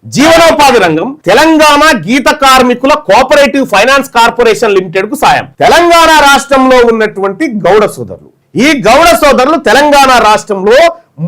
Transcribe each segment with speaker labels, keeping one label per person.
Speaker 1: జీవనోపాధి రంగం తెలంగాణ గీత కార్మికుల కోఆపరేటివ్ ఫైనాన్స్ కార్పొరేషన్ లిమిటెడ్ కు సాయం. తెలంగాణ రాష్ట్రంలో ఉన్నటువంటి గౌడ సోదరులు, ఈ గౌడ సోదరులు తెలంగాణ రాష్ట్రంలో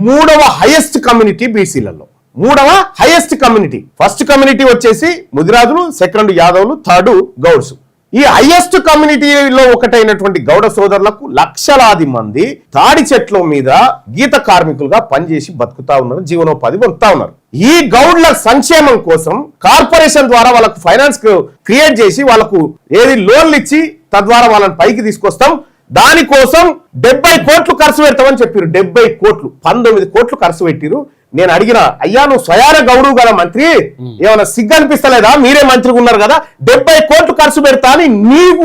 Speaker 1: 3వ హైయెస్ట్ కమ్యూనిటీ బీసీలలో. 3వ హైయెస్ట్ కమ్యూనిటీ. ఫస్ట్ కమ్యూనిటీ వచ్చేసి ముదిరాజులు, సెకండ్ యాదవులు, థర్డ్ గౌడ్స్. ఈ హైయెస్ట్ కమ్యూనిటీలో ఒకటైనటువంటి గౌడ సోదరులకు లక్షలాది మంది తాడి చెట్ల మీద గీత కార్మికులుగా పనిచేసి బతుకుతా ఉన్నారు, జీవనోపాధి పొందుతా ఉన్నారు. ఈ గౌడ్ల సంక్షేమం కోసం కార్పొరేషన్ ద్వారా వాళ్ళకు ఫైనాన్స్ క్రియేట్ చేసి వాళ్ళకు లోన్లు ఇచ్చి తద్వారా వాళ్ళని పైకి తీసుకొస్తాం. దానికోసం 70 కోట్లు ఖర్చు పెడతామని చెప్పారు. 70 కోట్లు, 19 కోట్లు ఖర్చు పెట్టిరు. నేను అడిగిన, అయ్యా నువ్వు స్వయాన గౌరవ్ కదా మంత్రి, ఏమైనా సిగ్గు అనిపిస్తలేదా? మీరే మంత్రిగా ఉన్నారు కదా, 70 కోట్లు ఖర్చు పెడతా అని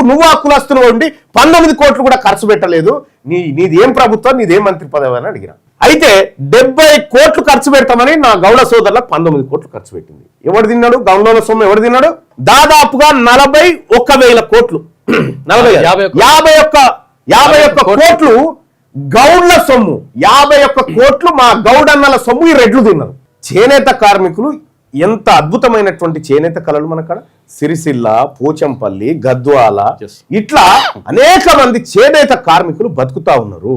Speaker 1: నువ్వు హక్కులస్తున్నావు ఉండి 19 కోట్లు కూడా ఖర్చు పెట్టలేదు. నీది ఏం ప్రభుత్వం, నీదేం మంత్రి పదవి అని అడిగిన. అయితే 70 కోట్లు ఖర్చు పెడతామని నా గౌడ సోదరులకు 19 కోట్లు ఖర్చు పెట్టింది. ఎవడు తిన్నాడు? గౌండోల సొమ్ము ఎవడు తిన్నాడు? దాదాపుగా 41,000 కోట్లు, 51 కోట్లు గౌడ్ల సొమ్ము, 51 కోట్లు మా గౌడన్నల సొమ్ము ఈ రెడ్లు తిన్నారు. చేనేత కార్మికులు ఎంత అద్భుతమైనటువంటి చేనేత కళలు మనక్కడ సిరిసిల్ల, పోచంపల్లి, గద్వాల, ఇట్లా అనేక మంది చేనేత కార్మికులు బతుకుతా ఉన్నారు.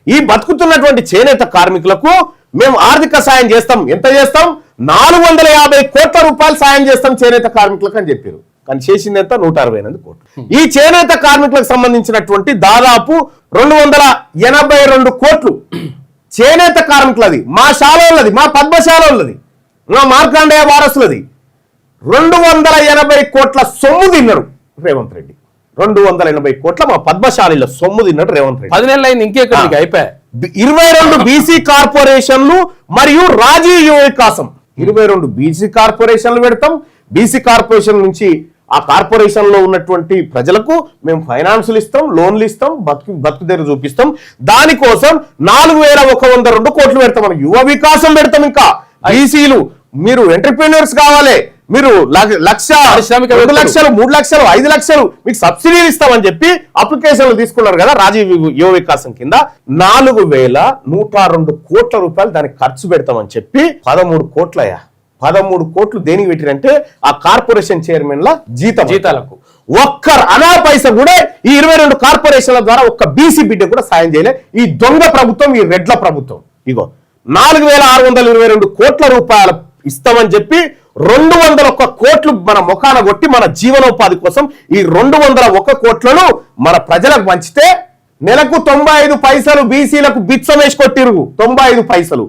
Speaker 1: ఈ బతుకుతున్నటువంటి చేనేత కార్మికులకు మేము ఆర్థిక సాయం చేస్తాం. ఎంత చేస్తాం? 450 కోట్ల రూపాయలు సాయం చేస్తాం చేనేత కార్మికులకు అని చెప్పారు. కానీ చేసింది ఎంత? 168 కోట్లు. ఈ చేనేత కార్మికులకు సంబంధించినటువంటి దాదాపు 282 కోట్లు చేనేత కార్మికులది, మా శాలది, మా పద్మశాలది, మా మార్కాండేయ వారసులది. 280 కోట్ల సొమ్ము తిన్నాడు రేవంత్ రెడ్డి. 280 కోట్ల మా పద్మశాలిలో సొమ్ము తిన్నాడు రేవంత్ రెడ్డి.
Speaker 2: 10 నెలలు అయింది, ఇంకెక్కడికి అయిపోయా.
Speaker 1: 22 బీసీ కార్పొరేషన్లు మరియు రాజీవ్ యువ వికాసం, 22 బీసీ కార్పొరేషన్లు పెడతాం. బీసీ కార్పొరేషన్ నుంచి ఆ కార్పొరేషన్ లో ఉన్నటువంటి ప్రజలకు మేము ఫైనాన్సులు ఇస్తాం, లోన్లు ఇస్తాం, బతుకు తెర చూపిస్తాం. దానికోసం 4,102 కోట్లు పెడతాం. మనం యువ వికాసం పెడతాం. ఇంకా బీసీలు మీరు ఎంటర్ప్రీనర్స్ కావాలి, మీరు 1,00,000, 2 లక్షలు, 3 లక్షలు, 5 లక్షలు మీకు సబ్సిడీలు ఇస్తామని చెప్పి అప్లికేషన్లు తీసుకున్నారు కదా రాజీవ్ యువ వికాసం కింద. 4,102 కోట్ల రూపాయలు దానికి ఖర్చు పెడతామని చెప్పి 13 కోట్లయ్యా. 13 కోట్లు దేనికి పెట్టిరంటే ఆ కార్పొరేషన్ చైర్మన్ల జీతాలకు. ఒక్క అనా పైసా కూడా ఈ 22 కార్పొరేషన్ల ద్వారా ఒక్క బీసీ బిడ్డ కూడా సాయం చేయలే ఈ దొంగ ప్రభుత్వం, ఈ రెడ్ల ప్రభుత్వం. ఇగో 4,622 కోట్ల రూపాయలు ఇస్తామని చెప్పి 201 కోట్లు మన ముఖాన కొట్టి మన జీవనోపాధి కోసం ఈ 201 కోట్లను మన ప్రజలకు పంచితే నెలకు 95 పైసలు బీసీలకు బిచ్చం వేసి కొట్టిరు. 95 పైసలు.